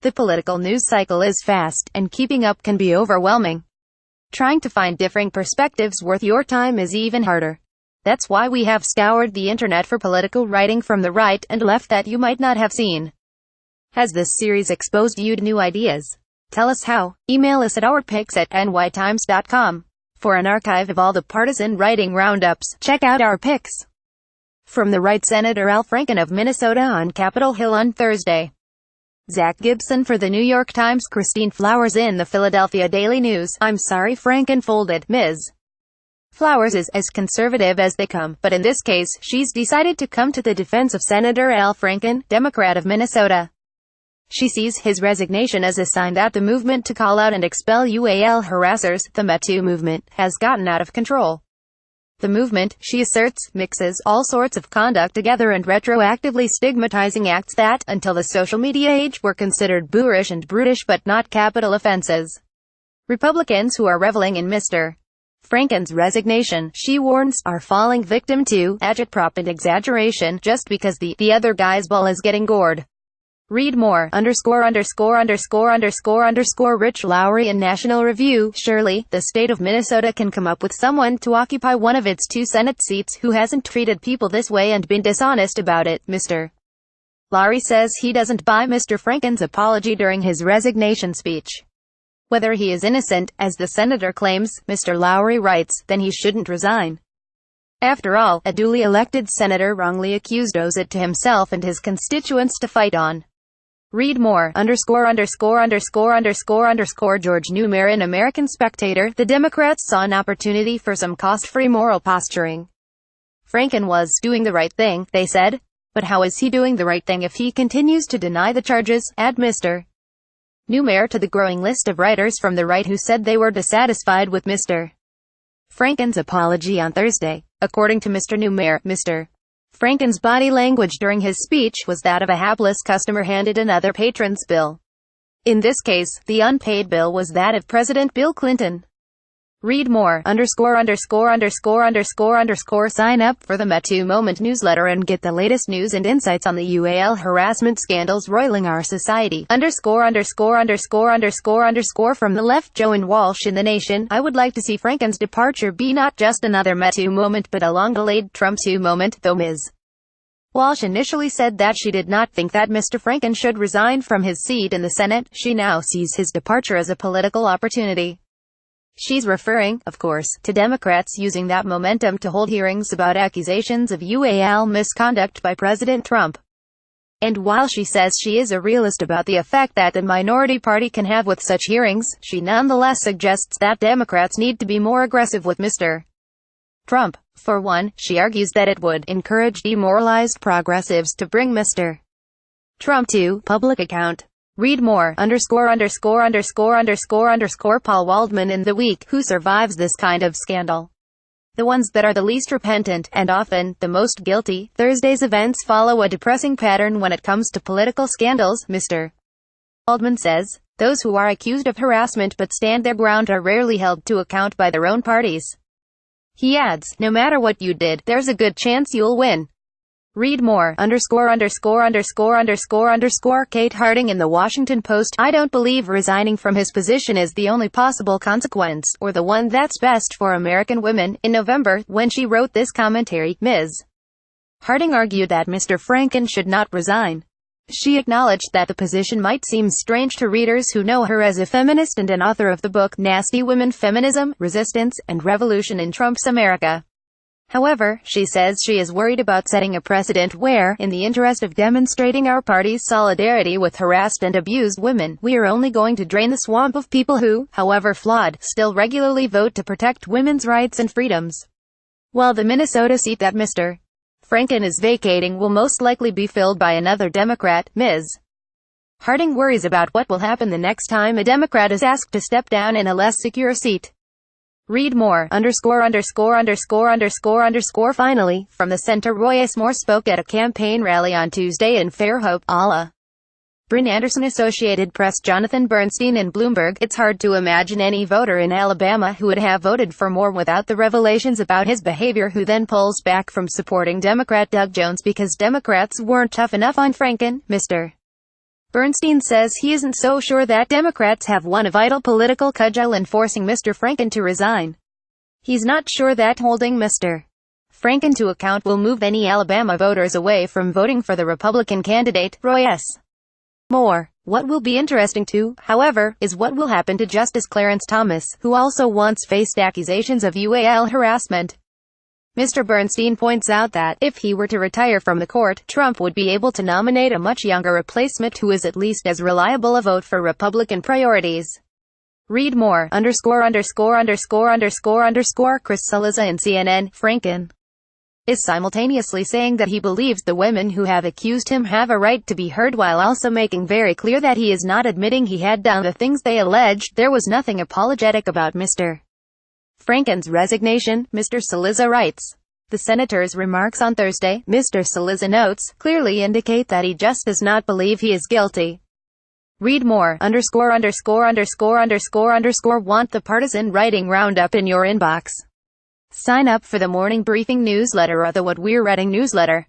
The political news cycle is fast, and keeping up can be overwhelming. Trying to find differing perspectives worth your time is even harder. That's why we have scoured the internet for political writing from the right and left that you might not have seen. Has this series exposed you to new ideas? Tell us how. Email us at ourpicks@nytimes.com. For an archive of all the partisan writing roundups, check out our picks. From the right, Senator Al Franken of Minnesota on Capitol Hill on Thursday. Zach Gibson for the New York Times. Christine Flowers in the Philadelphia Daily News. I'm sorry Franken folded. Ms. Flowers is as conservative as they come, but in this case, she's decided to come to the defense of Senator Al Franken, Democrat of Minnesota. She sees his resignation as a sign that the movement to call out and expel UAL harassers, the Me Too movement, has gotten out of control. The movement, she asserts, mixes all sorts of conduct together and retroactively stigmatizing acts that, until the social media age, were considered boorish and brutish but not capital offenses. Republicans who are reveling in Mr. Franken's resignation, she warns, are falling victim to agitprop and exaggeration just because the other guy's ball is getting gored. Read more. Rich Lowry in National Review. Surely, the state of Minnesota can come up with someone to occupy one of its 2 Senate seats who hasn't treated people this way and been dishonest about it. Mr. Lowry says he doesn't buy Mr. Franken's apology during his resignation speech. Whether he is innocent, as the senator claims, Mr. Lowry writes, then he shouldn't resign. After all, a duly elected senator wrongly accused owes it to himself and his constituents to fight on. Read more. George Neumayer in American Spectator. The Democrats saw an opportunity for some cost-free moral posturing. Franken was doing the right thing, they said. But how is he doing the right thing if he continues to deny the charges? Add Mr. Neumayer to the growing list of writers from the right who said they were dissatisfied with Mr. Franken's apology on Thursday. According to Mr. Neumayer, Mr. Franken's body language during his speech was that of a hapless customer handed another patron's bill. In this case, the unpaid bill was that of President Bill Clinton. Read more. Sign up for the Me Too Moment newsletter and get the latest news and insights on the UAL harassment scandals roiling our society. From the left, Joan Walsh in The Nation. I would like to see Franken's departure be not just another Me Too moment but a long-delayed Trump Too moment, though Ms. Walsh initially said that she did not think that Mr. Franken should resign from his seat in the Senate. She now sees his departure as a political opportunity. She's referring, of course, to Democrats using that momentum to hold hearings about accusations of UAL misconduct by President Trump. And while she says she is a realist about the effect that the minority party can have with such hearings, she nonetheless suggests that Democrats need to be more aggressive with Mr. Trump. For one, she argues that it would encourage demoralized progressives to bring Mr. Trump to public account. Read more. Paul Waldman in The Week. Who survives this kind of scandal? The ones that are the least repentant, and often, the most guilty. Thursday's events follow a depressing pattern when it comes to political scandals, Mr. Waldman says. Those who are accused of harassment but stand their ground are rarely held to account by their own parties. He adds, no matter what you did, there's a good chance you'll win. Read more. Kate Harding in The Washington Post. I don't believe resigning from his position is the only possible consequence, or the one that's best for American women. In November, when she wrote this commentary, Ms. Harding argued that Mr. Franken should not resign. She acknowledged that the position might seem strange to readers who know her as a feminist and an author of the book Nasty Women: Feminism, Resistance, and Revolution in Trump's America. However, she says she is worried about setting a precedent where, in the interest of demonstrating our party's solidarity with harassed and abused women, we are only going to drain the swamp of people who, however flawed, still regularly vote to protect women's rights and freedoms. While the Minnesota seat that Mr. Franken is vacating will most likely be filled by another Democrat, Ms. Harding worries about what will happen the next time a Democrat is asked to step down in a less secure seat. Read more. Finally, from the center, Royce Moore spoke at a campaign rally on Tuesday in Fairhope, Ala. Bryn Anderson, Associated Press. Jonathan Bernstein in Bloomberg. It's hard to imagine any voter in Alabama who would have voted for Moore without the revelations about his behavior, who then pulls back from supporting Democrat Doug Jones because Democrats weren't tough enough on Franken. Mr. Bernstein says he isn't so sure that Democrats have won a vital political cudgel in forcing Mr. Franken to resign. He's not sure that holding Mr. Franken to account will move any Alabama voters away from voting for the Republican candidate, Roy S. Moore. What will be interesting too, however, is what will happen to Justice Clarence Thomas, who also once faced accusations of UAL harassment. Mr. Bernstein points out that, if he were to retire from the court, Trump would be able to nominate a much younger replacement who is at least as reliable a vote for Republican priorities. Read more, Chris Cillizza in CNN. Franken is simultaneously saying that he believes the women who have accused him have a right to be heard, while also making very clear that he is not admitting he had done the things they alleged. There was nothing apologetic about Mr. Franken's resignation, Mr. Cillizza writes. The senator's remarks on Thursday, Mr. Cillizza notes, clearly indicate that he just does not believe he is guilty. Read more, Want the partisan writing roundup in your inbox? Sign up for the morning briefing newsletter or the What We're Reading newsletter.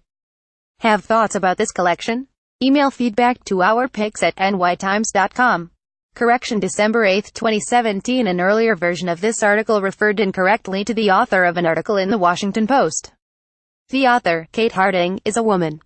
Have thoughts about this collection? Email feedback to ourpicks@nytimes.com. Correction: December 8, 2017. An earlier version of this article referred incorrectly to the author of an article in the Washington Post. The author, Kate Harding, is a woman.